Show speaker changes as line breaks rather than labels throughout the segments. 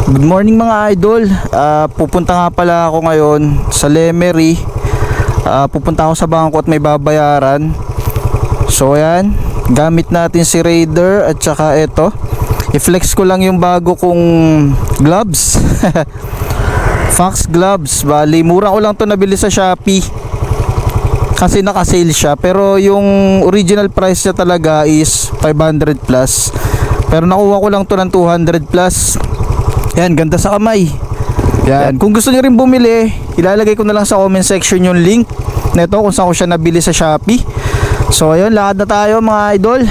Good morning mga idol. Pupunta nga pala ako ngayon sa Lemery. Pupunta ako sa bangko at may babayaran. So ayan, gamit natin si Raider at saka ito. I-flex ko lang yung bago kong gloves. Fox gloves. Bali, mura ko lang to nabili sa Shopee. Kasi naka-sale siya. Pero yung original price niya talaga is 500 plus. Pero nakuha ko lang to ng 200 plus. Yan, ganda sa kamay. Yan, kung gusto niyo rin bumili, ilalagay ko na lang sa comment section yung link nito kung saan ko siya nabili sa Shopee. So ayun, lakad na tayo mga idol.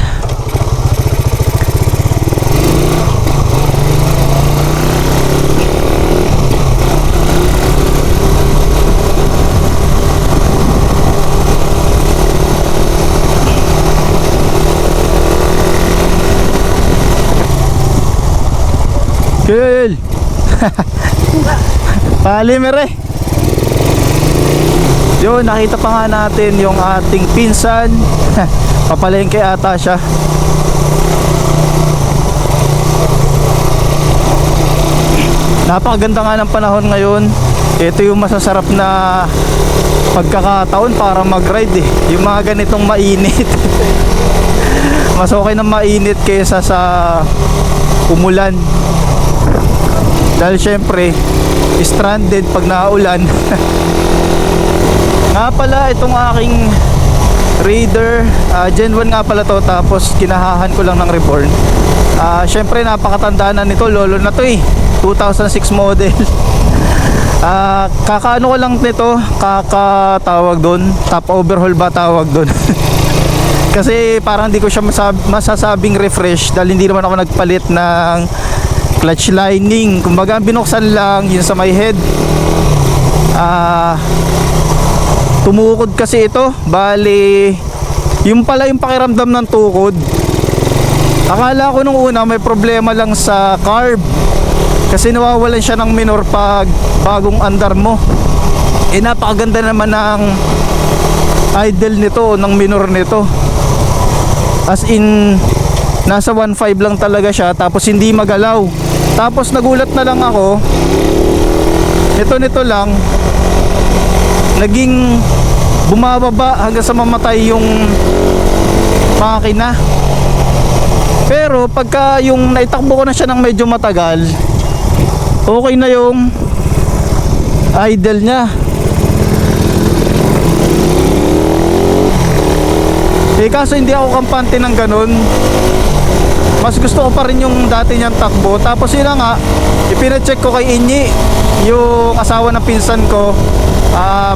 Cool. Palimere. Yun, nakita pa nga natin yung ating pinsan. Papalengke ata siya. Napakaganda nga ng panahon ngayon. Ito yung masasarap na pagkakataon para mag-ride eh. Yung mga ganitong mainit. Mas okay na mainit kaysa sa umulan. Dahil syempre stranded pag naulan. Nga pala itong aking Raider, Gen 1 nga pala to, tapos kinahahan ko lang ng reborn. Syempre napakatanda na nito, lolo na to eh, 2006 model. Kakaano ko lang nito, kakatawag doon, top overhaul ba tawag doon. Kasi parang hindi ko siya masasabing refresh dahil hindi naman ako nagpalit ng clutch lining. Kumbaga binuksan lang yun sa may head. Tumukod kasi ito. Bali, yung pala yung pakiramdam ng tukod. Akala ko nung una may problema lang sa carb, kasi nawawalan siya ng minor pag bagong andar mo. Napakaganda naman ng idle nito, ng minor nito. As in, nasa 1.5 lang talaga siya, tapos hindi magalaw. Tapos nagulat na lang ako, nito lang naging bumababa hanggang sa mamatay yung makina. Pero pagka yung naitakbo ko na siya ng medyo matagal, okay na yung idle niya. Kaso hindi ako kampante ng ganun. Mas gusto ko pa rin yung dati niyang takbo. Tapos yun na nga, ipinacheck ko kay Inyi, yung asawa ng pinsan ko.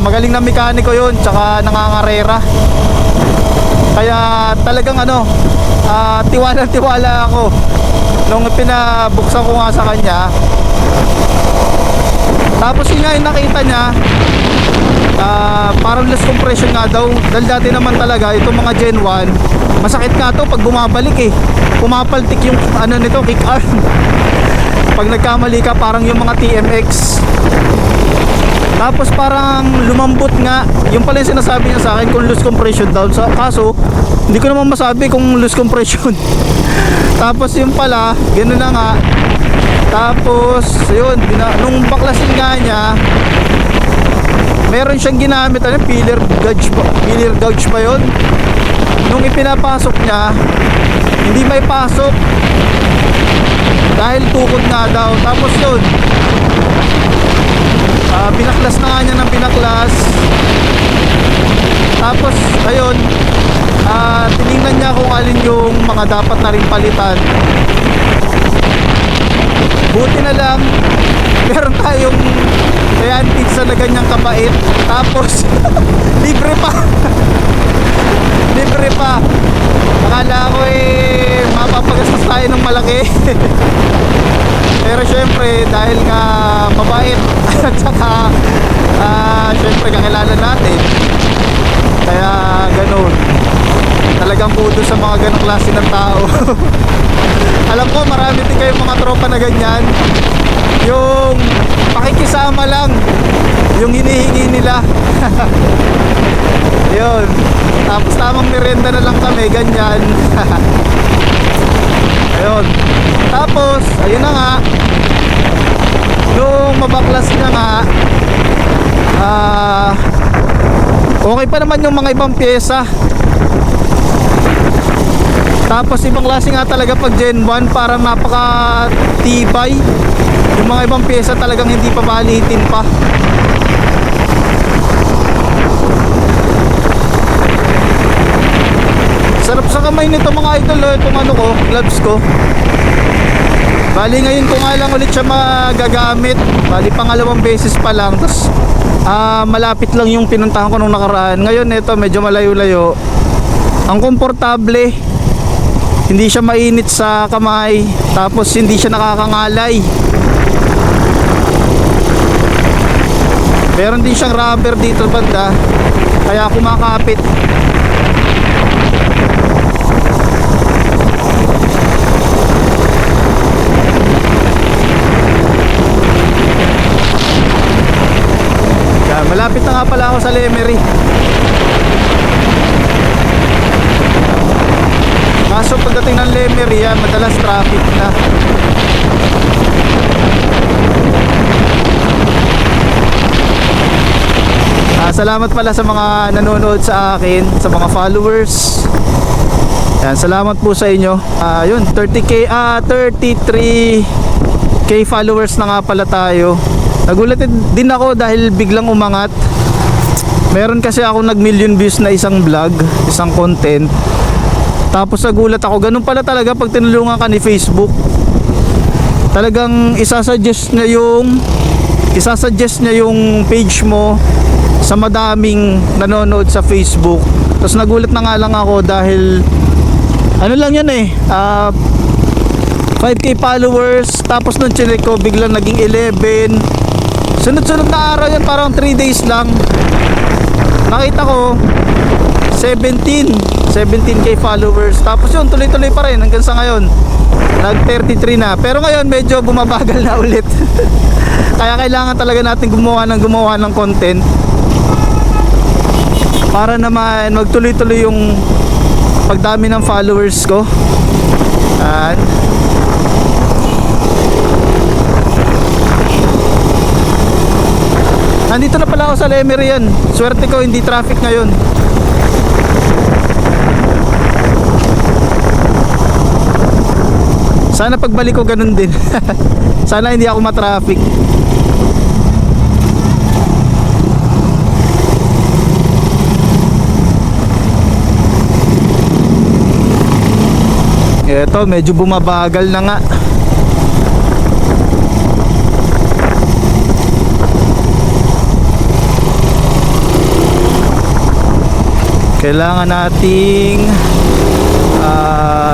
Magaling na mekaniko yun, tsaka nangangarera. Kaya talagang tiwala ako nung pinabuksan ko nga sa kanya. Tapos yun nga yung nakita niya, parang less compression nga daw. Dahil dati naman talaga itong mga Gen 1, masakit nga to pag bumabalik eh. Pumapaltik yung nito, kick arm. Pag nagkamali ka, parang yung mga TMX. Tapos parang lumambot nga. Yung pala yung sinasabi niya sa akin kung loose compression daw. Kaso hindi ko naman masabi kung loose compression. Tapos yung pala, gano'n na nga. Tapos yun, nung baklasin nga niya, meron siyang ginamit, pillar gauge pa yun. Nung ipinapasok niya, hindi may pasok dahil tukod nga daw. Tapos yun, binaklas na nga niya ng binaklas. Tapos ayun, tinignan niya kung alin yung mga dapat na rin palitan. Buti na lang meron tayong kaya pizza na ganyang kabait. Tapos libre pa. Libre pa. Akala ko mapapagastos tayo ng malaki. Pero syempre dahil nga mabait at saka syempre kakilala natin, kaya ganun. Talagang kudo sa mga ganong klase ng tao. Alam ko marami din kayong mga tropa na ganyan, yung pakikisama lang yung hinihingi nila. Yun, tapos tamang merienda na lang kami, ganyan. Ayun. Tapos, ayun na nga, Okay pa naman yung mga ibang pyesa. Tapos ibang klase nga talaga pag Gen 1, parang napaka-tibay. Yung mga ibang pyesa talagang hindi pa maliitin pa. Sarap sa kamay nito mga idol, itong ano ko, gloves ko. Bali ngayon ko nga lang ulit siya magagamit. Bali pangalawang beses pa lang. Tapos malapit lang yung pinuntahan ko nung nakaraan. Ngayon ito medyo malayo-layo. Ang komportable, hindi siya mainit sa kamay, tapos hindi siya nakakangalay. Meron din siyang rubber dito banda, kaya kumakapit. Yan, malapit na nga pala ako sa Lemery. Kaso pagdating ng Lemery, yan, madalas traffic na. Salamat pala sa mga nanonood sa akin, sa mga followers. Yan, salamat po sa inyo. Yun, 33k followers na nga pala tayo. Nagulat din ako dahil biglang umangat. Meron kasi ako nag-million views na isang vlog, isang content. Tapos nagulat ako, ganun pala talaga pag tinulungan ka ni Facebook. Talagang isasuggest niya yung page mo sa madaming nanonood sa Facebook. Tapos nagulat na nga lang ako dahil ano lang yan 5k followers. Tapos nung chinek ko biglang naging 11. Sunod-sunod na araw yan, parang 3 days lang. Nakita ko 17k followers. Tapos yun, tuloy-tuloy pa rin hanggang sa ngayon. Nag 33 na. Pero ngayon medyo bumabagal na ulit. Kaya kailangan talaga natin gumawa ng content para naman magtuloy-tuloy yung pagdami ng followers ko. At nandito na pala ako sa Lemery yan. Swerte ko hindi traffic ngayon. Sana pagbalik ko ganun din. Sana hindi ako matraffic. Eto, medyo bumabagal na nga. Kailangan nating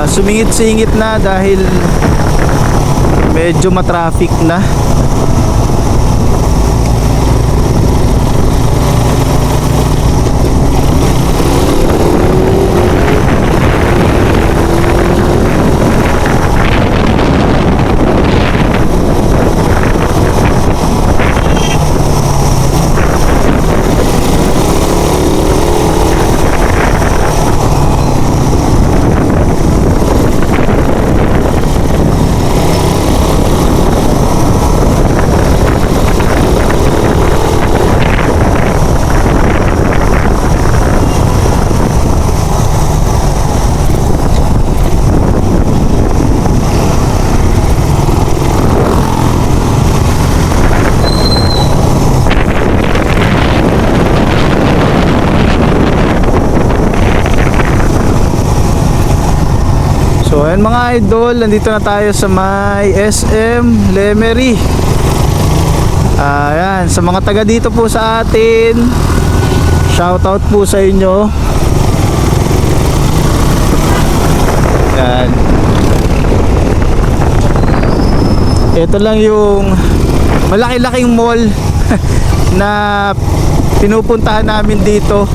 sumingit-singit na dahil medyo matraffic na. So ayan mga idol, nandito na tayo sa may SM Lemery. Ayan, sa mga taga dito po sa atin, shoutout po sa inyo. Ayan. Ito lang yung malaki-laking mall na pinupuntahan namin dito.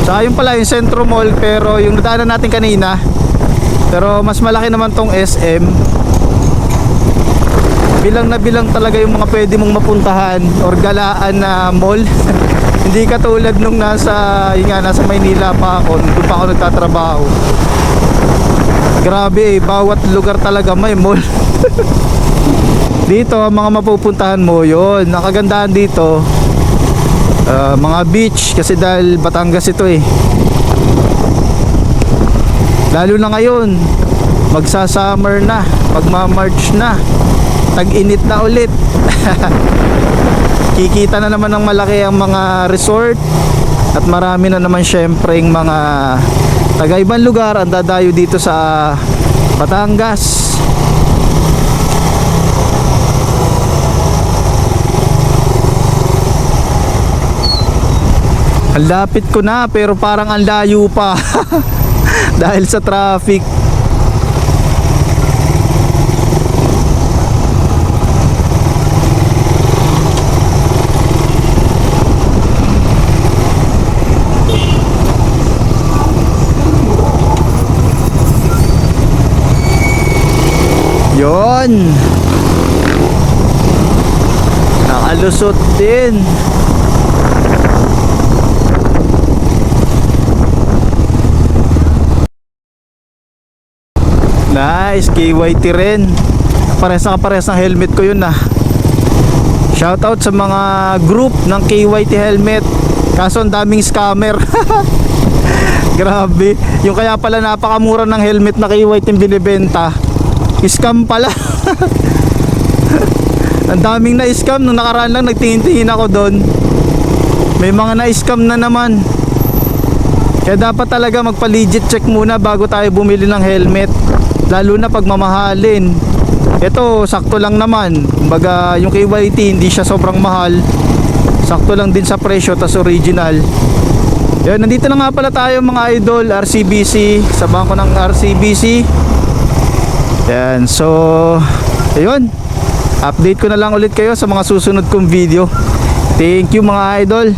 Saka yung pala yung Centro Mall, pero yung nadaanan natin kanina, pero mas malaki naman tong SM. Bilang na bilang talaga yung mga pwede mong mapuntahan or galaan na mall. Hindi katulad nung nasa Maynila pa ako, doon pa ako nagtatrabaho. Grabe bawat lugar talaga may mall. Dito ang mga mapupuntahan mo, yon nakagandahan dito, mga beach, kasi dahil Batangas ito eh. Lalo na ngayon, magsa-summer na, magma-March na, tag-init na ulit. Kikita na naman ng malaki ang mga resort, at marami na naman syempre yung mga taga-ibang lugar ang dadayo dito sa Batangas. Ang lapit ko na, pero parang ang layo pa. Dahil sa traffic. Yon, nakalusot din. Nice, KYT rin. Pares ng helmet ko yun ah. Shoutout sa mga group ng KYT helmet. Kaso ang daming scammer. Grabe. Yung kaya pala napakamura ng helmet na KYT yung binibenta, scam pala. Ang daming na-scam. Nung nakaraan lang nagtingin-tingin ako doon, may mga na-scam na naman. Kaya dapat talaga magpa-legit check muna bago tayo bumili ng helmet, lalo na pag mamahalin. Ito sakto lang naman. Kumbaga yung KYT hindi siya sobrang mahal, sakto lang din sa presyo, tas original. Yan, nandito na nga pala tayo mga idol, RCBC, sa bangko ng RCBC. Yan, so ayun, update ko na lang ulit kayo sa mga susunod kong video. Thank you mga idol.